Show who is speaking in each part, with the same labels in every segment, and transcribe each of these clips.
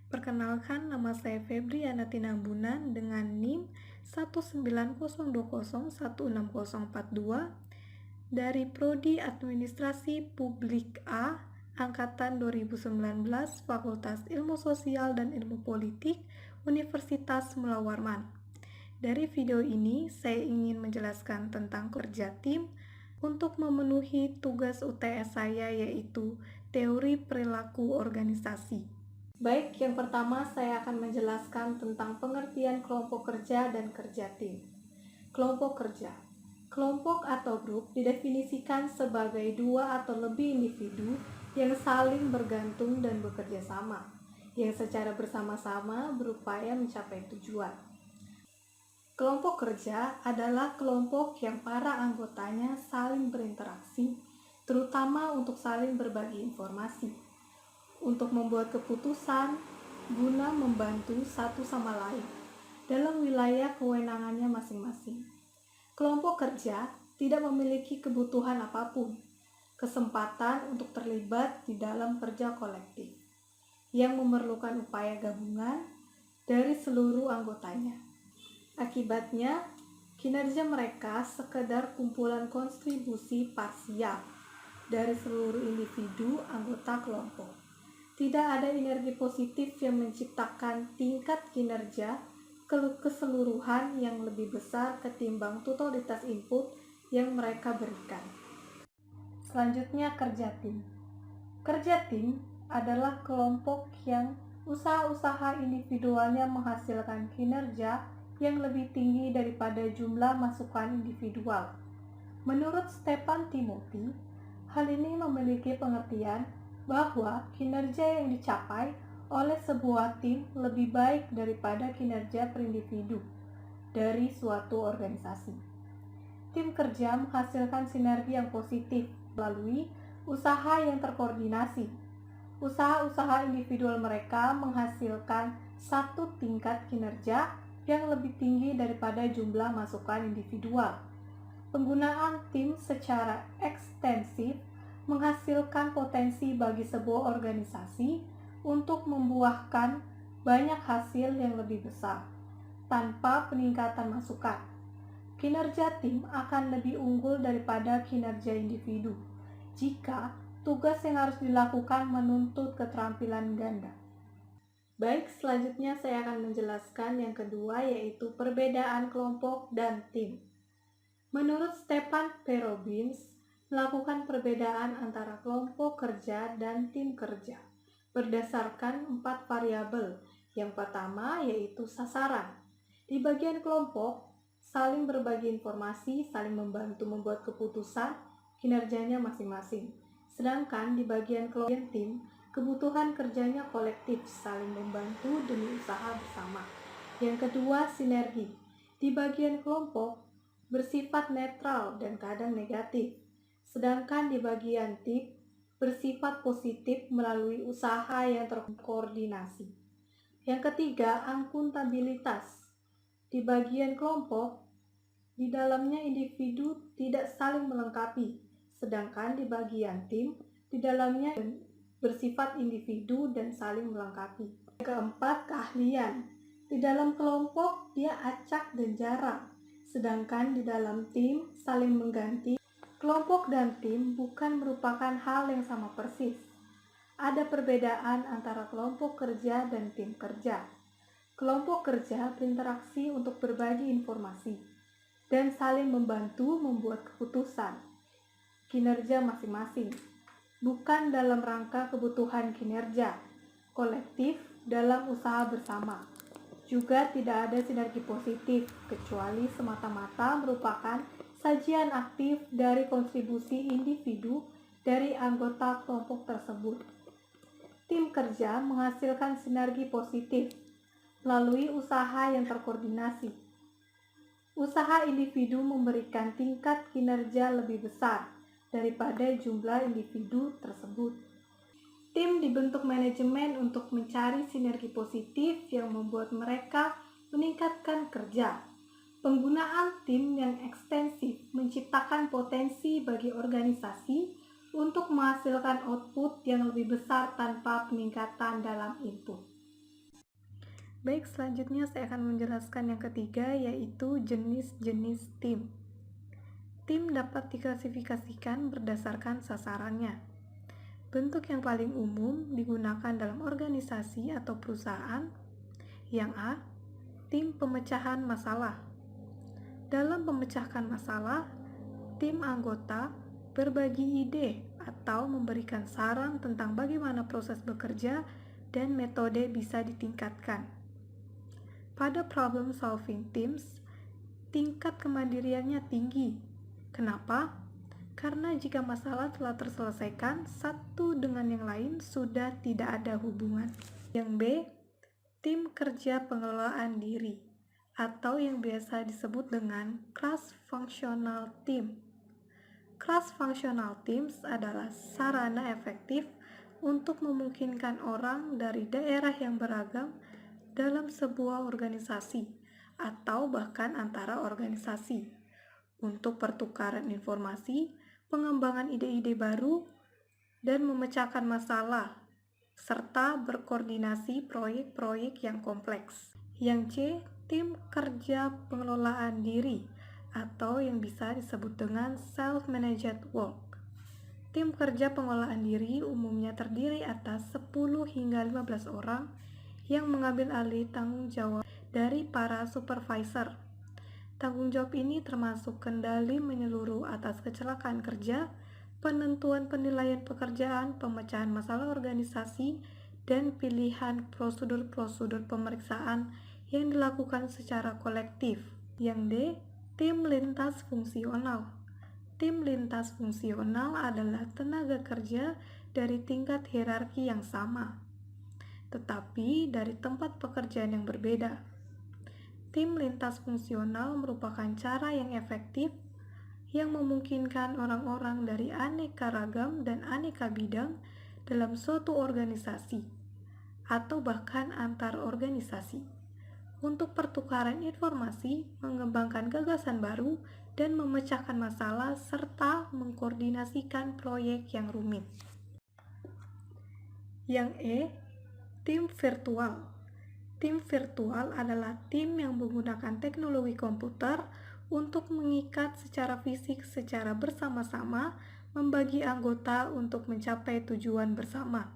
Speaker 1: Perkenalkan, nama saya Febriana Tinambunan dengan NIM 19020164042 dari Prodi Administrasi Publik A, Angkatan 2019, Fakultas Ilmu Sosial dan Ilmu Politik, Universitas Mula Warman. Dari video ini, saya ingin menjelaskan tentang kerja tim untuk memenuhi tugas UTS saya, yaitu teori perilaku organisasi. Baik, yang pertama saya akan menjelaskan tentang pengertian kelompok kerja dan kerja tim. Kelompok kerja. Kelompok atau grup didefinisikan sebagai dua atau lebih individu yang saling bergantung dan bekerja sama, yang secara bersama-sama berupaya mencapai tujuan. Kelompok kerja adalah kelompok yang para anggotanya saling berinteraksi, terutama untuk saling berbagi informasi, untuk membuat keputusan guna membantu satu sama lain dalam wilayah kewenangannya masing-masing. Kelompok kerja tidak memiliki kebutuhan apapun, kesempatan untuk terlibat di dalam kerja kolektif yang memerlukan upaya gabungan dari seluruh anggotanya. Akibatnya, kinerja mereka sekedar kumpulan kontribusi parsial dari seluruh individu anggota kelompok. Tidak ada energi positif yang menciptakan tingkat kinerja keseluruhan yang lebih besar ketimbang totalitas input yang mereka berikan. Selanjutnya, kerja tim. Kerja tim adalah kelompok yang usaha-usaha individualnya menghasilkan kinerja yang lebih tinggi daripada jumlah masukan individual. Menurut Stephen Timothy, hal ini memiliki pengertian bahwa kinerja yang dicapai oleh sebuah tim lebih baik daripada kinerja per individu dari suatu organisasi. Tim kerja menghasilkan sinergi yang positif melalui usaha yang terkoordinasi. Usaha-usaha individual mereka menghasilkan satu tingkat kinerja yang lebih tinggi daripada jumlah masukan individual. Penggunaan tim secara ekstensif menghasilkan potensi bagi sebuah organisasi untuk membuahkan banyak hasil yang lebih besar tanpa peningkatan masukan. Kinerja tim akan lebih unggul daripada kinerja individu jika tugas yang harus dilakukan menuntut keterampilan ganda. Baik, selanjutnya saya akan menjelaskan yang kedua, yaitu perbedaan kelompok dan tim. Menurut Stephen P. Robbins, melakukan perbedaan antara kelompok kerja dan tim kerja berdasarkan 4 variabel. Yang pertama yaitu sasaran. Di bagian kelompok, saling berbagi informasi, saling membantu membuat keputusan kinerjanya masing-masing. Sedangkan di bagian kelompok tim, kebutuhan kerjanya kolektif, saling membantu demi usaha bersama. Yang kedua, sinergi. Di bagian kelompok, bersifat netral dan kadang negatif. Sedangkan di bagian tim bersifat positif melalui usaha yang terkoordinasi. Yang ketiga, akuntabilitas. Di bagian kelompok, di dalamnya individu tidak saling melengkapi, sedangkan di bagian tim, di dalamnya bersifat individu dan saling melengkapi. Yang keempat, keahlian. Di dalam kelompok, dia acak dan jarang, sedangkan di dalam tim saling mengganti. Kelompok dan tim bukan merupakan hal yang sama persis. Ada perbedaan antara kelompok kerja dan tim kerja. Kelompok kerja berinteraksi untuk berbagi informasi dan saling membantu membuat keputusan kinerja masing-masing, bukan dalam rangka kebutuhan kinerja kolektif dalam usaha bersama. Juga tidak ada sinergi positif, kecuali semata-mata merupakan sajian aktif dari kontribusi individu dari anggota kelompok tersebut. Tim kerja menghasilkan sinergi positif melalui usaha yang terkoordinasi. Usaha individu memberikan tingkat kinerja lebih besar daripada jumlah individu tersebut. Tim dibentuk manajemen untuk mencari sinergi positif yang membuat mereka meningkatkan kerja. Penggunaan tim yang ekstensif menciptakan potensi bagi organisasi untuk menghasilkan output yang lebih besar tanpa peningkatan dalam input. Baik, selanjutnya saya akan menjelaskan yang ketiga, yaitu jenis-jenis tim. Tim dapat diklasifikasikan berdasarkan sasarannya. Bentuk yang paling umum digunakan dalam organisasi atau perusahaan. Yang A, tim pemecahan masalah. Dalam memecahkan masalah, tim anggota berbagi ide atau memberikan saran tentang bagaimana proses bekerja dan metode bisa ditingkatkan. Pada problem solving teams, tingkat kemandiriannya tinggi. Kenapa? Karena jika masalah telah terselesaikan, satu dengan yang lain sudah tidak ada hubungan. Yang B, tim kerja pengelolaan diri, atau yang biasa disebut dengan cross-functional team. Cross-functional teams adalah sarana efektif untuk memungkinkan orang dari daerah yang beragam dalam sebuah organisasi atau bahkan antara organisasi untuk pertukaran informasi, pengembangan ide-ide baru, dan memecahkan masalah serta berkoordinasi proyek-proyek yang kompleks. Yang C, tim kerja pengelolaan diri atau yang bisa disebut dengan self-managed work. Tim kerja pengelolaan diri umumnya terdiri atas 10 hingga 15 orang yang mengambil alih tanggung jawab dari para supervisor. Tanggung jawab ini termasuk kendali menyeluruh atas kecelakaan kerja, penentuan penilaian pekerjaan, pemecahan masalah organisasi, dan pilihan prosedur-prosedur pemeriksaan yang dilakukan secara kolektif. Yang D, tim lintas fungsional. Tim lintas fungsional adalah tenaga kerja dari tingkat hierarki yang sama, tetapi dari tempat pekerjaan yang berbeda. Tim lintas fungsional merupakan cara yang efektif yang memungkinkan orang-orang dari aneka ragam dan aneka bidang dalam suatu organisasi atau bahkan antar organisasi untuk pertukaran informasi, mengembangkan gagasan baru, dan memecahkan masalah serta mengkoordinasikan proyek yang rumit. Yang E, tim virtual. Tim virtual adalah tim yang menggunakan teknologi komputer untuk mengikat secara fisik secara bersama-sama, membagi anggota untuk mencapai tujuan bersama.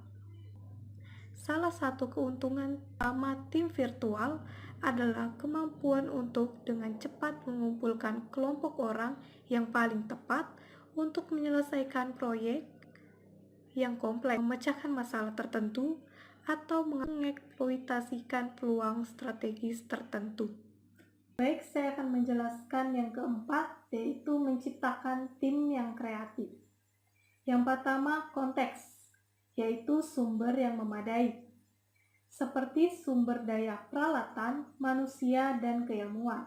Speaker 1: Salah satu keuntungan utama tim virtual adalah kemampuan untuk dengan cepat mengumpulkan kelompok orang yang paling tepat untuk menyelesaikan proyek yang kompleks, memecahkan masalah tertentu, atau mengeksploitasikan peluang strategis tertentu. Baik, saya akan menjelaskan yang keempat, yaitu menciptakan tim yang kreatif. Yang pertama, konteks, yaitu sumber yang memadai, seperti sumber daya peralatan, manusia, dan keilmuan.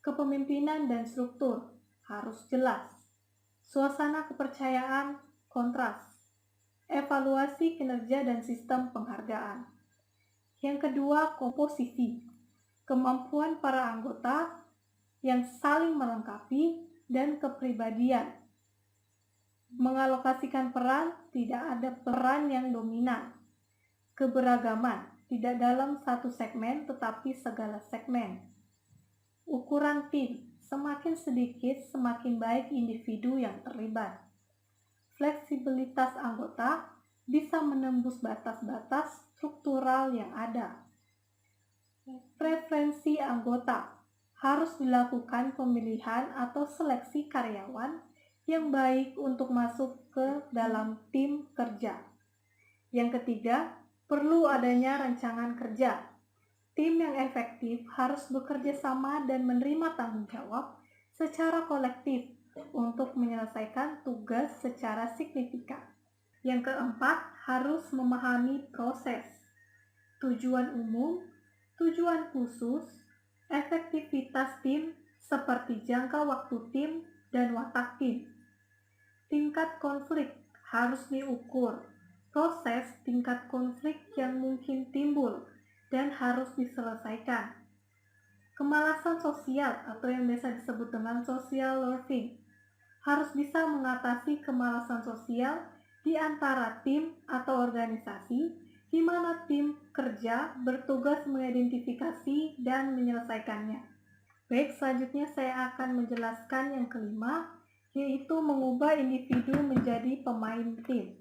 Speaker 1: Kepemimpinan dan struktur harus jelas. Suasana kepercayaan, kontras. Evaluasi kinerja dan sistem penghargaan. Yang kedua, komposisi. Kemampuan para anggota yang saling melengkapi dan kepribadian. Mengalokasikan peran, tidak ada peran yang dominan. Keberagaman, tidak dalam satu segmen tetapi segala segmen. Ukuran tim, semakin sedikit semakin baik individu yang terlibat. Fleksibilitas anggota bisa menembus batas-batas struktural yang ada. Preferensi anggota, harus dilakukan pemilihan atau seleksi karyawan yang baik untuk masuk ke dalam tim kerja. Yang ketiga, perlu adanya rancangan kerja. Tim yang efektif harus bekerja sama dan menerima tanggung jawab secara kolektif untuk menyelesaikan tugas secara signifikan. Yang keempat, harus memahami proses, tujuan umum, tujuan khusus, efektivitas tim seperti jangka waktu tim dan watak tim. Tingkat konflik harus diukur. Proses tingkat konflik yang mungkin timbul dan harus diselesaikan. Kemalasan sosial atau yang biasa disebut dengan social learning harus bisa mengatasi kemalasan sosial di antara tim atau organisasi di mana tim kerja bertugas mengidentifikasi dan menyelesaikannya. Baik, selanjutnya saya akan menjelaskan yang kelima, yaitu mengubah individu menjadi pemain tim.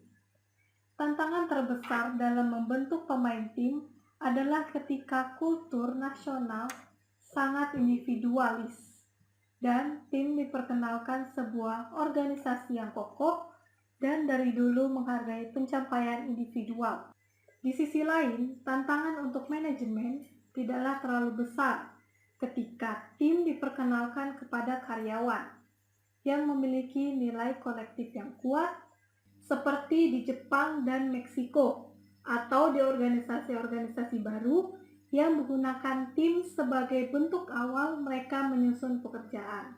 Speaker 1: Tantangan terbesar dalam membentuk pemain tim adalah ketika kultur nasional sangat individualis dan tim diperkenalkan sebuah organisasi yang kokoh dan dari dulu menghargai pencapaian individual. Di sisi lain, tantangan untuk manajemen tidaklah terlalu besar ketika tim diperkenalkan kepada karyawan yang memiliki nilai kolektif yang kuat seperti di Jepang dan Meksiko atau di organisasi-organisasi baru yang menggunakan tim sebagai bentuk awal mereka menyusun pekerjaan.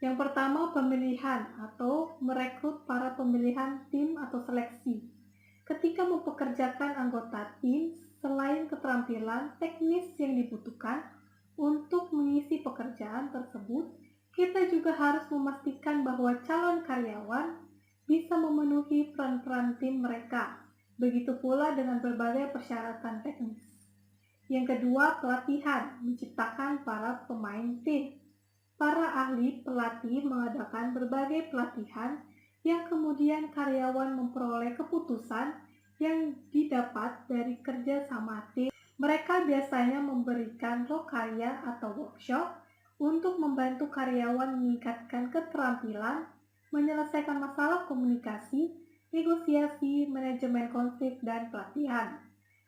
Speaker 1: Yang pertama, pemilihan atau merekrut para pemilihan tim atau seleksi. Ketika mempekerjakan anggota tim, selain keterampilan teknis yang dibutuhkan untuk mengisi pekerjaan tersebut, kita juga harus memastikan bahwa calon karyawan bisa memenuhi peran-peran tim mereka. Begitu pula dengan berbagai persyaratan teknis. Yang kedua, pelatihan, menciptakan para pemain tim. Para ahli pelatih mengadakan berbagai pelatihan yang kemudian karyawan memperoleh keputusan yang didapat dari kerja sama tim. Mereka biasanya memberikan lokarya atau workshop untuk membantu karyawan meningkatkan keterampilan, menyelesaikan masalah komunikasi, negosiasi, manajemen konflik, dan pelatihan.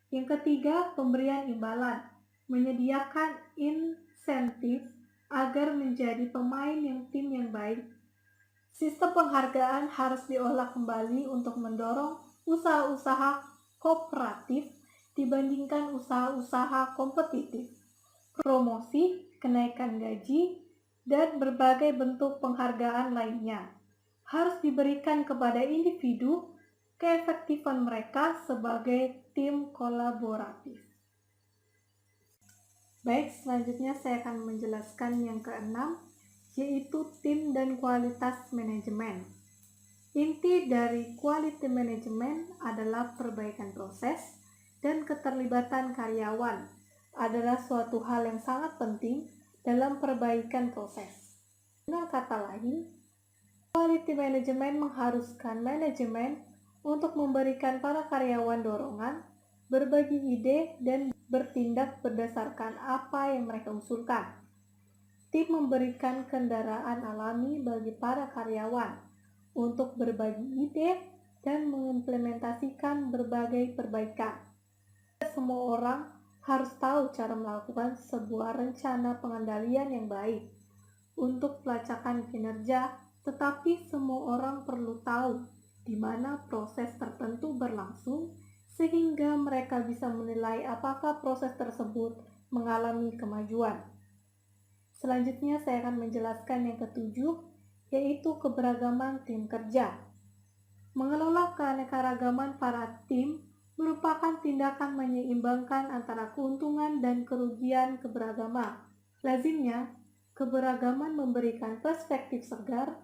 Speaker 1: Yang ketiga, pemberian imbalan, menyediakan insentif agar menjadi pemain tim yang baik. Sistem penghargaan harus diolah kembali untuk mendorong usaha-usaha kooperatif dibandingkan usaha-usaha kompetitif. Promosi, kenaikan gaji, dan berbagai bentuk penghargaan lainnya harus diberikan kepada individu keefektifan mereka sebagai tim kolaboratif. Baik, selanjutnya saya akan menjelaskan yang keenam, yaitu tim dan kualitas manajemen. Inti dari quality management adalah perbaikan proses dan keterlibatan karyawan adalah suatu hal yang sangat penting dalam perbaikan proses. Dengan kata lain, quality management mengharuskan manajemen untuk memberikan para karyawan dorongan, berbagi ide, dan bertindak berdasarkan apa yang mereka usulkan. Tim memberikan kendaraan alami bagi para karyawan untuk berbagi ide dan mengimplementasikan berbagai perbaikan. Semua orang harus tahu cara melakukan sebuah rencana pengendalian yang baik untuk pelacakan kinerja, tetapi semua orang perlu tahu di mana proses tertentu berlangsung sehingga mereka bisa menilai apakah proses tersebut mengalami kemajuan. Selanjutnya saya akan menjelaskan yang ketujuh, yaitu keberagaman tim kerja. Mengelola keanekaragaman para tim merupakan tindakan menyeimbangkan antara keuntungan dan kerugian keberagaman. Lazimnya, keberagaman memberikan perspektif segar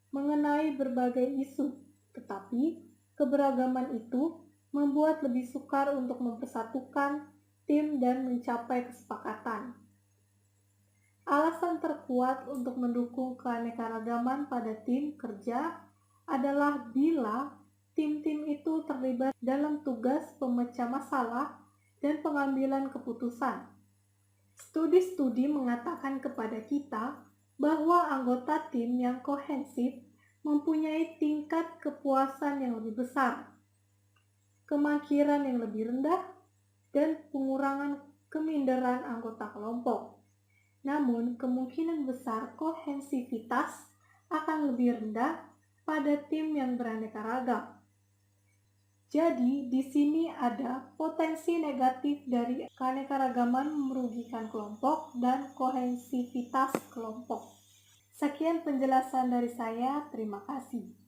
Speaker 1: mengenai berbagai isu, tetapi keberagaman itu membuat lebih sukar untuk mempersatukan tim dan mencapai kesepakatan. Alasan terkuat untuk mendukung keanekaragaman pada tim kerja adalah bila tim-tim itu terlibat dalam tugas pemecah masalah dan pengambilan keputusan. Studi-studi mengatakan kepada kita bahwa anggota tim yang kohesif mempunyai tingkat kepuasan yang lebih besar, kemakhiran yang lebih rendah, dan pengurangan keminderan anggota kelompok. Namun, kemungkinan besar kohesivitas akan lebih rendah pada tim yang beraneka ragam. Jadi, di sini ada potensi negatif dari keanekaragaman merugikan kelompok dan kohesivitas kelompok. Sekian penjelasan dari saya, terima kasih.